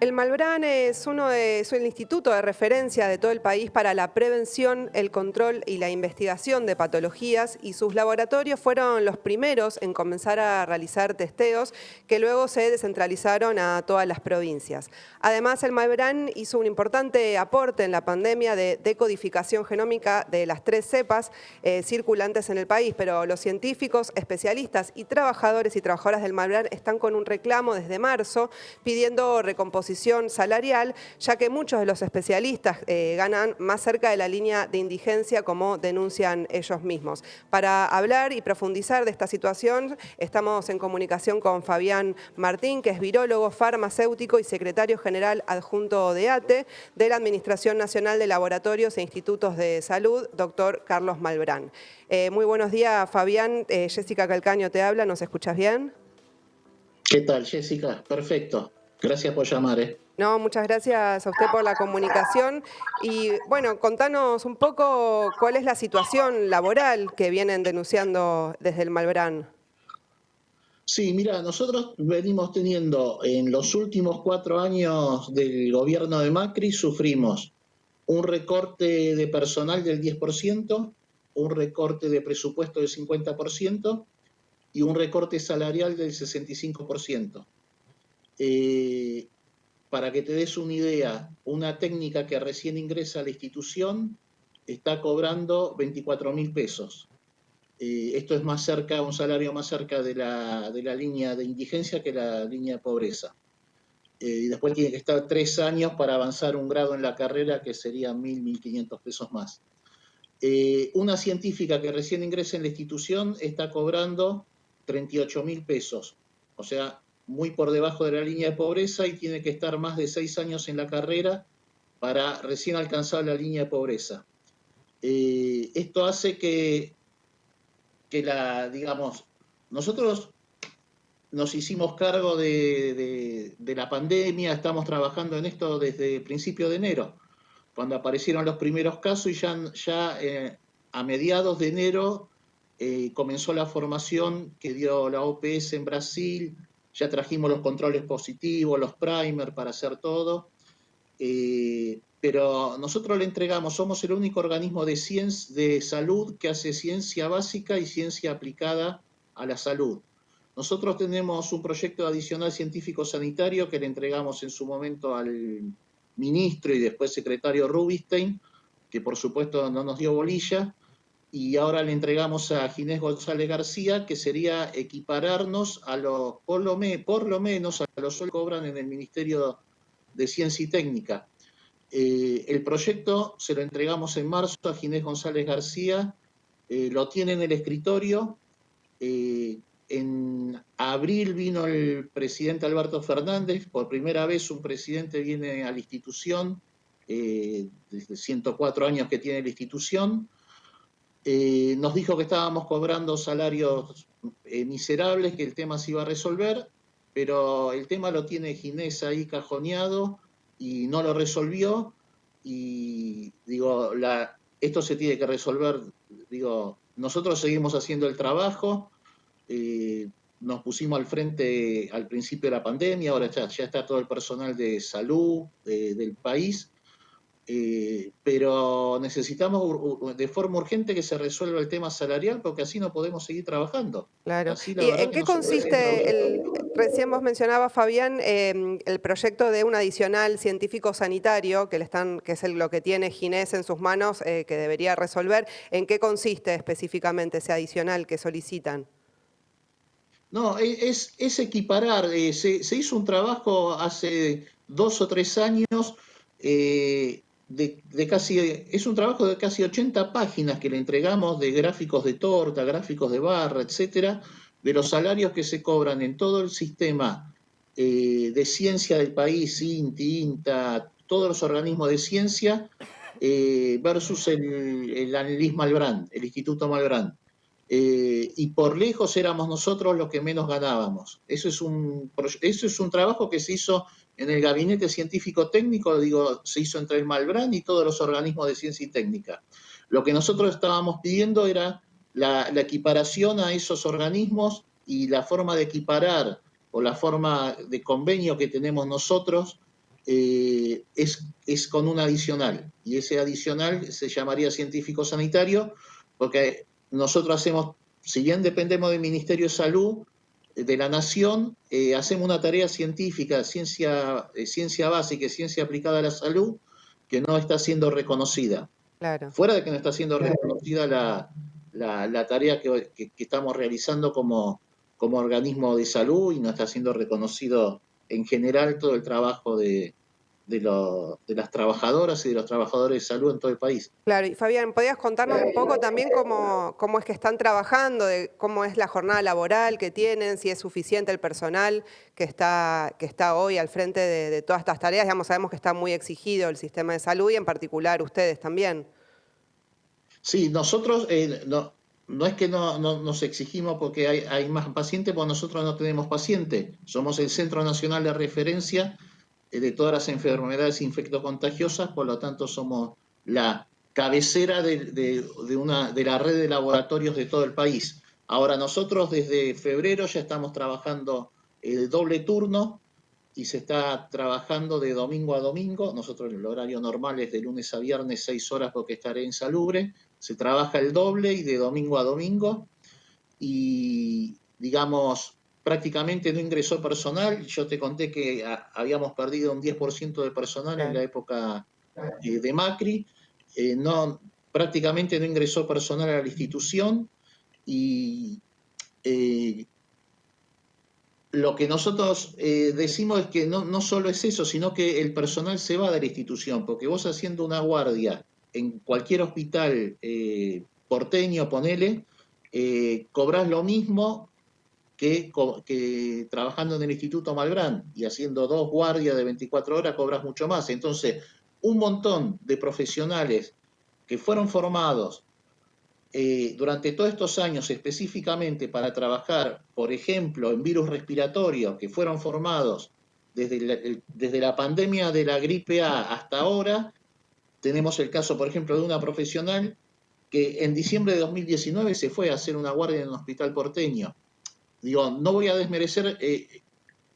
El Malbrán es el instituto de referencia de todo el país para la prevención, el control y la investigación de patologías, y sus laboratorios fueron los primeros en comenzar a realizar testeos que luego se descentralizaron a todas las provincias. Además, el Malbrán hizo un importante aporte en la pandemia de decodificación genómica de las 3 cepas circulantes en el país, pero los científicos, especialistas y trabajadores y trabajadoras del Malbrán están con un reclamo desde marzo pidiendo recomposición salarial, ya que muchos de los especialistas ganan más cerca de la línea de indigencia, como denuncian ellos mismos. Para hablar y profundizar de esta situación, estamos en comunicación con Fabián Martín, que es virólogo, farmacéutico y secretario general adjunto de ATE, de la Administración Nacional de Laboratorios e Institutos de Salud, doctor Carlos Malbrán. Muy buenos días, Fabián. Jessica Calcaño te habla, ¿nos escuchas bien? ¿Qué tal, Jessica? Perfecto. Gracias por llamar. No, muchas gracias a usted por la comunicación. Y bueno, contanos un poco cuál es la situación laboral que vienen denunciando desde el Malbrán. Sí, mira, nosotros venimos teniendo en los últimos 4 años del gobierno de Macri, sufrimos un recorte de personal del 10%, un recorte de presupuesto del 50% y un recorte salarial del 65%. Para que te des una idea, una técnica que recién ingresa a la institución está cobrando 24.000 pesos. Esto es más cerca, un salario más cerca de la línea de indigencia que la línea de pobreza. Y después tiene que estar 3 años para avanzar un grado en la carrera, que serían 1.500 pesos más. Una científica que recién ingresa en la institución está cobrando 38.000 pesos. O sea, muy por debajo de la línea de pobreza, y tiene que estar más de 6 años en la carrera para recién alcanzar la línea de pobreza. Esto hace que digamos, nosotros nos hicimos cargo de la pandemia, estamos trabajando en esto desde el principio de enero, cuando aparecieron los primeros casos, y ya a mediados de enero comenzó la formación que dio la OPS en Brasil. Ya trajimos los controles positivos, los primers para hacer todo, pero nosotros le entregamos, somos el único organismo de salud que hace ciencia básica y ciencia aplicada a la salud. Nosotros tenemos un proyecto adicional científico sanitario que le entregamos en su momento al ministro y después secretario Rubinstein, que por supuesto no nos dio bolilla, y ahora le entregamos a Ginés González García, que sería equipararnos a los, por lo menos a los que cobran en el Ministerio de Ciencia y Técnica. El proyecto se lo entregamos en marzo a Ginés González García, lo tiene en el escritorio. En abril vino el presidente Alberto Fernández, por primera vez un presidente viene a la institución, desde 104 años que tiene la institución. Nos dijo que estábamos cobrando salarios miserables, que el tema se iba a resolver, pero el tema lo tiene Ginés ahí cajoneado y no lo resolvió. Y digo, esto se tiene que resolver. Digo, nosotros seguimos haciendo el trabajo, nos pusimos al frente al principio de la pandemia, ahora ya está todo el personal de salud del país. Pero necesitamos de forma urgente que se resuelva el tema salarial, porque así no podemos seguir trabajando. Claro. Así la ¿Y verdad en que qué no se puede seguir consiste trabajando. recién vos mencionabas, Fabián, el proyecto de un adicional científico sanitario que es lo que tiene Ginés en sus manos, que debería resolver? ¿En qué consiste específicamente ese adicional que solicitan? No, es equiparar. Se hizo un trabajo hace 2 o 3 años, es un trabajo de casi 80 páginas que le entregamos, de gráficos de torta, gráficos de barra, etcétera, de los salarios que se cobran en todo el sistema de ciencia del país, INTI, INTA, todos los organismos de ciencia, versus el INS Malbrán, el Instituto Malbrán. Y por lejos éramos nosotros los que menos ganábamos. Eso es un trabajo que se hizo en el gabinete científico técnico, digo, se hizo entre el Malbrán y todos los organismos de ciencia y técnica. Lo que nosotros estábamos pidiendo era la equiparación a esos organismos, y la forma de equiparar o la forma de convenio que tenemos nosotros es con un adicional, y ese adicional se llamaría científico sanitario, porque nosotros hacemos, si bien dependemos del Ministerio de Salud de la Nación, hacemos una tarea científica, ciencia básica y ciencia aplicada a la salud, que no está siendo reconocida. Claro. Fuera de que no está siendo reconocida la tarea que estamos realizando como organismo de salud, y no está siendo reconocido en general todo el trabajo de las trabajadoras y de los trabajadores de salud en todo el país. Claro, y Fabián, ¿podías contarnos un poco también cómo es que están trabajando, de cómo es la jornada laboral que tienen, si es suficiente el personal que está hoy al frente de todas estas tareas? Digamos, sabemos que está muy exigido el sistema de salud y en particular ustedes también. Sí, nosotros no es que no nos exigimos porque hay más pacientes, porque nosotros no tenemos pacientes. Somos el Centro Nacional de Referencia de todas las enfermedades infectocontagiosas, por lo tanto somos la cabecera de la red de laboratorios de todo el país. Ahora nosotros desde febrero ya estamos trabajando el doble turno, y se está trabajando de domingo a domingo. Nosotros el horario normal es de lunes a viernes 6 horas porque estaré insalubre. Se trabaja el doble y de domingo a domingo, y digamos, prácticamente no ingresó personal. Yo te conté que habíamos perdido un 10% de personal en la Claro. época de Macri. No, prácticamente no ingresó personal a la institución, y lo que nosotros decimos es que no solo es eso, sino que el personal se va de la institución, porque vos haciendo una guardia en cualquier hospital porteño, ponele, cobrás lo mismo que trabajando en el Instituto Malbrán, y haciendo 2 guardias de 24 horas cobras mucho más. Entonces, un montón de profesionales que fueron formados durante todos estos años específicamente para trabajar, por ejemplo, en virus respiratorios, que fueron formados desde la pandemia de la gripe A hasta ahora. Tenemos el caso, por ejemplo, de una profesional que en diciembre de 2019 se fue a hacer una guardia en un hospital porteño. Digo, no voy a desmerecer,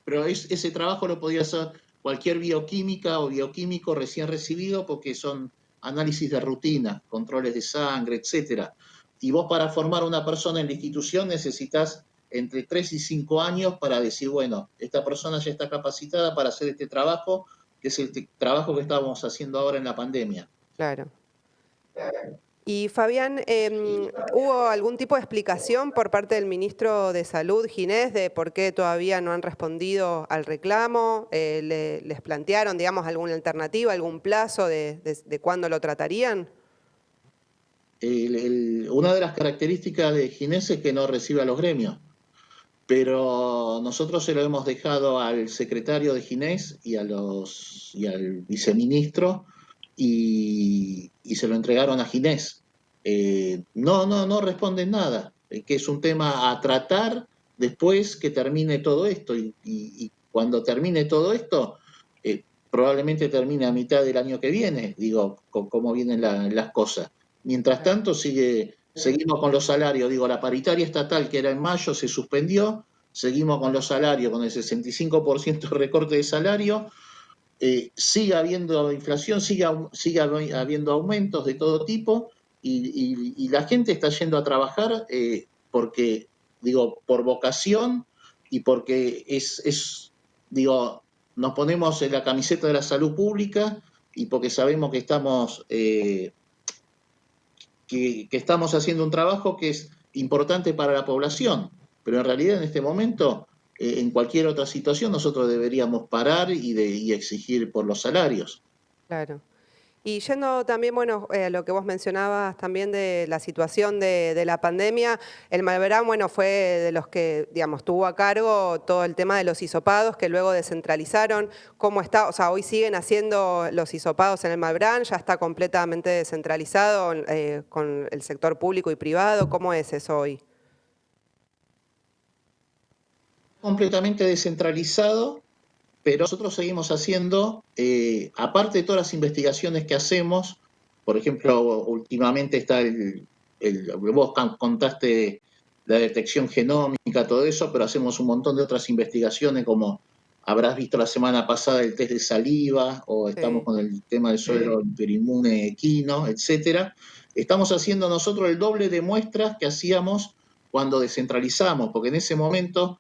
pero ese trabajo lo podía hacer cualquier bioquímica o bioquímico recién recibido, porque son análisis de rutina, controles de sangre, etcétera. Y vos, para formar una persona en la institución, necesitas entre 3 y 5 años para decir, bueno, esta persona ya está capacitada para hacer este trabajo, que es el trabajo que estábamos haciendo ahora en la pandemia. Claro. Y Fabián, ¿hubo algún tipo de explicación por parte del ministro de Salud, Ginés, de por qué todavía no han respondido al reclamo? ¿Les plantearon, digamos, alguna alternativa, algún plazo de cuándo lo tratarían? Una de las características de Ginés es que no recibe a los gremios, pero nosotros se lo hemos dejado al secretario de Ginés y al viceministro, y se lo entregaron a Ginés. No responden nada, que es un tema a tratar después que termine todo esto, y cuando termine todo esto, probablemente termine a mitad del año que viene, digo, cómo vienen las cosas. Mientras tanto, seguimos con los salarios. Digo, la paritaria estatal, que era en mayo, se suspendió. Seguimos con los salarios, con el 65% de recorte de salario. Sigue habiendo inflación, sigue habiendo aumentos de todo tipo, y la gente está yendo a trabajar porque, digo, por vocación, y porque digo, nos ponemos en la camiseta de la salud pública, y porque sabemos que estamos haciendo un trabajo que es importante para la población. Pero en realidad, en este momento, en cualquier otra situación, nosotros deberíamos parar y exigir por los salarios. Claro. Y yendo también, bueno, a lo que vos mencionabas también de la situación de la pandemia, el Malbrán, bueno, fue de los que, digamos, tuvo a cargo todo el tema de los hisopados, que luego descentralizaron. ¿Cómo está? O sea, hoy siguen haciendo los hisopados en el Malbrán, ya está completamente descentralizado con el sector público y privado. ¿Cómo es eso hoy? Completamente descentralizado, pero nosotros seguimos haciendo, aparte de todas las investigaciones que hacemos. Por ejemplo, últimamente está vos contaste la detección genómica, todo eso, pero hacemos un montón de otras investigaciones, como habrás visto la semana pasada el test de saliva, o estamos Sí. con el tema del suero hiperinmune equino, etcétera. Estamos haciendo nosotros el doble de muestras que hacíamos cuando descentralizamos, porque en ese momento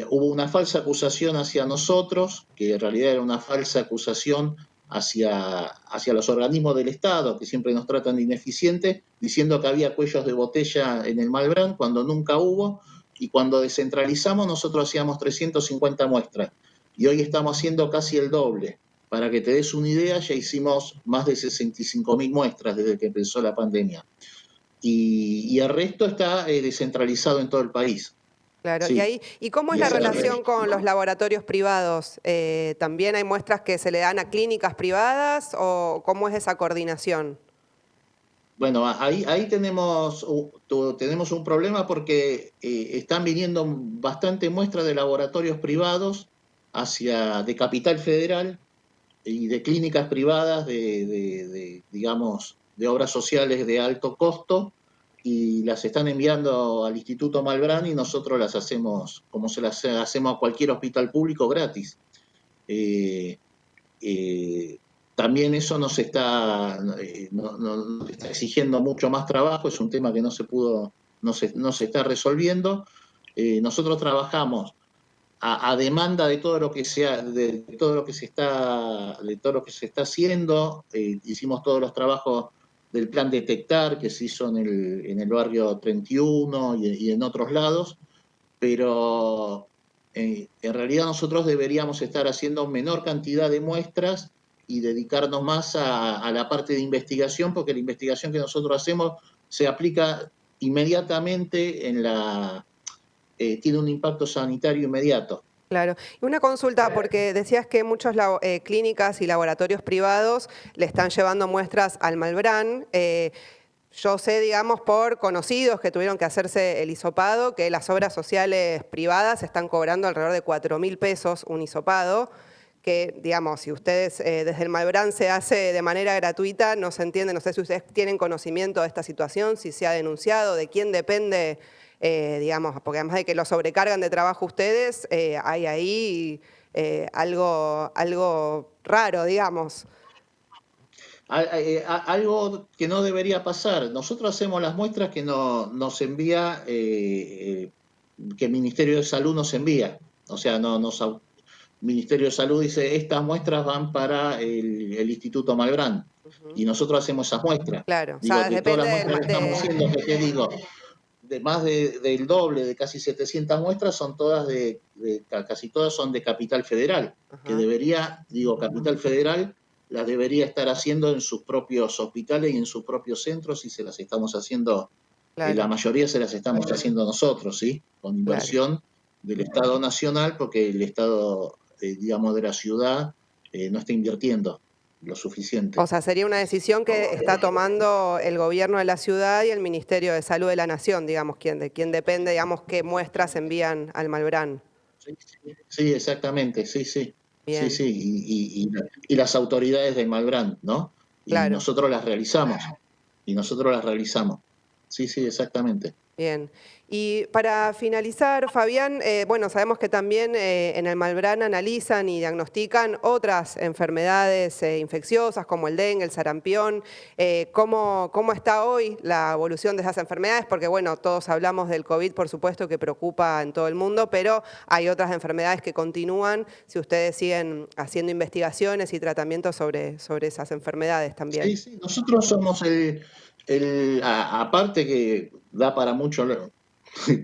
hubo una falsa acusación hacia nosotros, que en realidad era una falsa acusación hacia los organismos del Estado, que siempre nos tratan de ineficientes, diciendo que había cuellos de botella en el Malbrán, cuando nunca hubo, y cuando descentralizamos nosotros hacíamos 350 muestras, y hoy estamos haciendo casi el doble. Para que te des una idea, ya hicimos más de 65.000 muestras desde que empezó la pandemia. Y el resto está descentralizado en todo el país. Claro, Sí. ¿y cómo es Y la esa es la relación con los laboratorios privados? ¿También hay muestras que se le dan a clínicas privadas o cómo es esa coordinación? Bueno, ahí tenemos un problema porque están viniendo bastante muestras de laboratorios privados de Capital Federal y de clínicas privadas digamos, de obras sociales de alto costo, y las están enviando al Instituto Malbrán y nosotros las hacemos como se las hacemos a cualquier hospital público gratis. Eh, eh, También eso nos está, nos está exigiendo mucho más trabajo, es un tema que no se pudo, no se está resolviendo. Nosotros trabajamos a demanda de todo lo que de todo lo que se está, de todo lo que se está haciendo. Hicimos todos los trabajos del plan Detectar, que se hizo en el barrio 31 y en otros lados, pero en realidad nosotros deberíamos estar haciendo menor cantidad de muestras y dedicarnos más a la parte de investigación, porque la investigación que nosotros hacemos se aplica inmediatamente tiene un impacto sanitario inmediato. Claro. Y una consulta, porque decías que muchas clínicas y laboratorios privados le están llevando muestras al Malbrán. Yo sé, digamos, por conocidos que tuvieron que hacerse el hisopado, que las obras sociales privadas están cobrando alrededor de 4.000 pesos un hisopado, que, digamos, si ustedes desde el Malbrán se hace de manera gratuita, no se entiende, no sé si ustedes tienen conocimiento de esta situación, si se ha denunciado, de quién depende, digamos, porque además de que lo sobrecargan de trabajo ustedes, hay ahí algo raro, digamos. Algo que no debería pasar. Nosotros hacemos las muestras que nos envía, que el Ministerio de Salud nos envía. O sea, el Ministerio de Salud dice, estas muestras van para el Instituto Malbrán. Ujú. Y nosotros hacemos esas muestras. Claro, o Digo, sea, de todas depende las muestras que estamos haciendo, que te digo, de más del doble, de casi 700 muestras, son todas casi todas son de Capital Federal, que Ajá, debería, digo, Capital Federal las debería estar haciendo en sus propios hospitales y en sus propios centros, y se las estamos haciendo, la claro, mayoría se las estamos haciendo nosotros, ¿sí? Con claro. inversión del Estado Nacional, porque el Estado, digamos, de la ciudad no está invirtiendo lo O suficiente. sea, sería una decisión que está tomando el gobierno de la ciudad y el Ministerio de Salud de la Nación, digamos, de quién depende, digamos, qué muestras envían al Malbrán. Sí, sí, sí, exactamente, sí, sí, sí, Bien, sí, y las autoridades de Malbrán, ¿no? Y claro. nosotros las realizamos, y nosotros las realizamos. Sí, sí, exactamente. Bien. Y para finalizar, Fabián, bueno, sabemos que también en el Malbrán analizan y diagnostican otras enfermedades infecciosas como el dengue, el sarampión. ¿Cómo está hoy la evolución de esas enfermedades? Porque, bueno, todos hablamos del COVID, por supuesto, que preocupa en todo el mundo, pero hay otras enfermedades que continúan si ustedes siguen haciendo investigaciones y tratamientos sobre esas enfermedades Sí, también. sí, nosotros somos aparte que da para mucho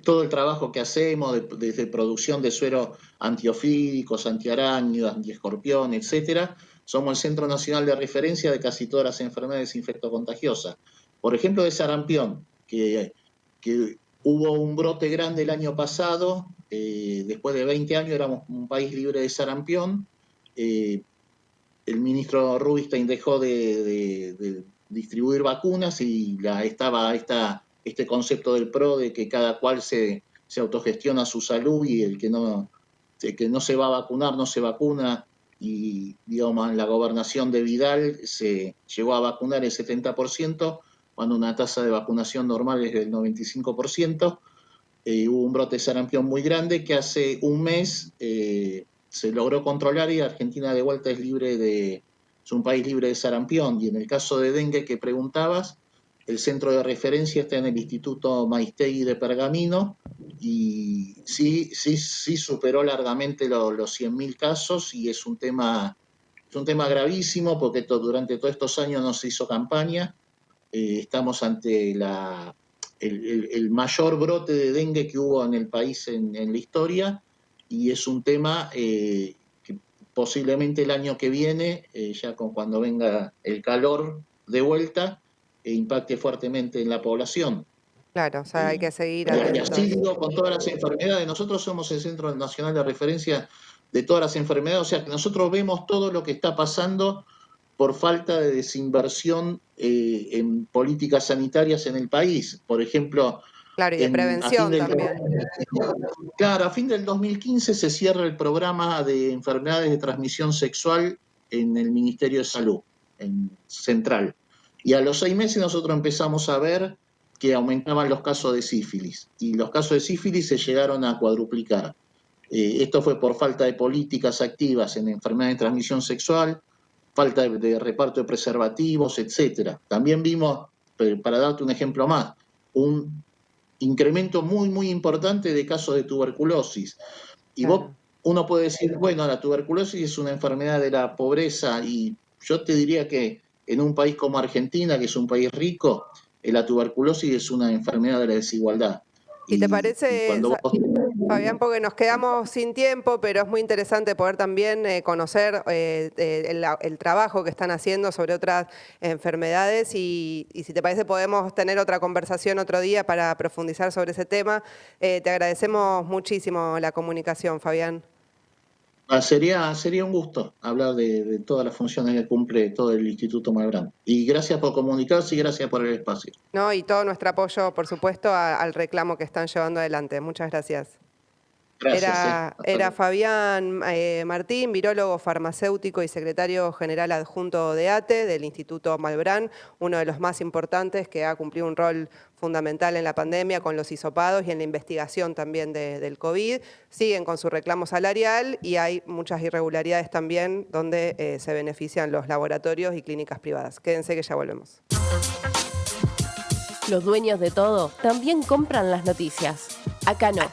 todo el trabajo que hacemos, desde producción de suero antiofídicos, antiarácnidos, antiescorpión, etcétera, somos el Centro Nacional de Referencia de casi todas las enfermedades infectocontagiosas. Por ejemplo, de sarampión, que hubo un brote grande el año pasado, después de 20 años éramos un país libre de sarampión. El ministro Rubinstein dejó de distribuir vacunas, y estaba este concepto del PRO de que cada cual se autogestiona su salud, y el que no se va a vacunar no se vacuna, y digamos en la gobernación de Vidal se llegó a vacunar el 70%, cuando una tasa de vacunación normal es del 95%. Hubo un brote de sarampión muy grande que hace un mes se logró controlar y Argentina de vuelta es un país libre de sarampión. Y en el caso de dengue que preguntabas, el centro de referencia está en el Instituto Maistegui de Pergamino y sí superó largamente los 100.000 casos y es un tema gravísimo porque durante todos estos años no se hizo campaña. Estamos ante el mayor brote de dengue que hubo en el país en la historia y es un tema que posiblemente el año que viene, ya cuando venga el calor de vuelta, impacte fuertemente en la población. Claro, o sea, hay que seguir Y atentos. así digo con todas las enfermedades. Nosotros somos el Centro Nacional de Referencia de todas las enfermedades, o sea que nosotros vemos todo lo que está pasando por falta de desinversión en políticas sanitarias en el país. Por ejemplo, Claro, y de prevención también. Claro, a fin del 2015 se cierra el programa de enfermedades de transmisión sexual en el Ministerio de Salud, en Central. Y a los 6 meses nosotros empezamos a ver que aumentaban los casos de sífilis. Y los casos de sífilis se llegaron a cuadruplicar. Esto fue por falta de políticas activas en enfermedades de transmisión sexual, falta de reparto de preservativos, etc. También vimos, para darte un ejemplo más, un incremento muy importante de casos de tuberculosis. Y claro. Uno puede decir, bueno, la tuberculosis es una enfermedad de la pobreza y yo te diría que en un país como Argentina, que es un país rico, la tuberculosis es una enfermedad de la desigualdad. ¿Y te parece, Fabián, porque nos quedamos sin tiempo, pero es muy interesante poder también conocer el trabajo que están haciendo sobre otras enfermedades y si te parece podemos tener otra conversación otro día para profundizar sobre ese tema. Te agradecemos muchísimo la comunicación, Fabián. Sería un gusto hablar de todas las funciones que cumple todo el Instituto Malbrán. Y gracias por comunicarse y gracias por el espacio. No, y todo nuestro apoyo, por supuesto, al reclamo que están llevando adelante. Muchas gracias. Gracias. Era Fabián Martín, virólogo farmacéutico y secretario general adjunto de ATE, del Instituto Malbrán, uno de los más importantes que ha cumplido un rol fundamental en la pandemia con los hisopados y en la investigación también del COVID. Siguen con su reclamo salarial y hay muchas irregularidades también donde se benefician los laboratorios y clínicas privadas. Quédense que ya volvemos. Los dueños de todo también compran las noticias. Acá no.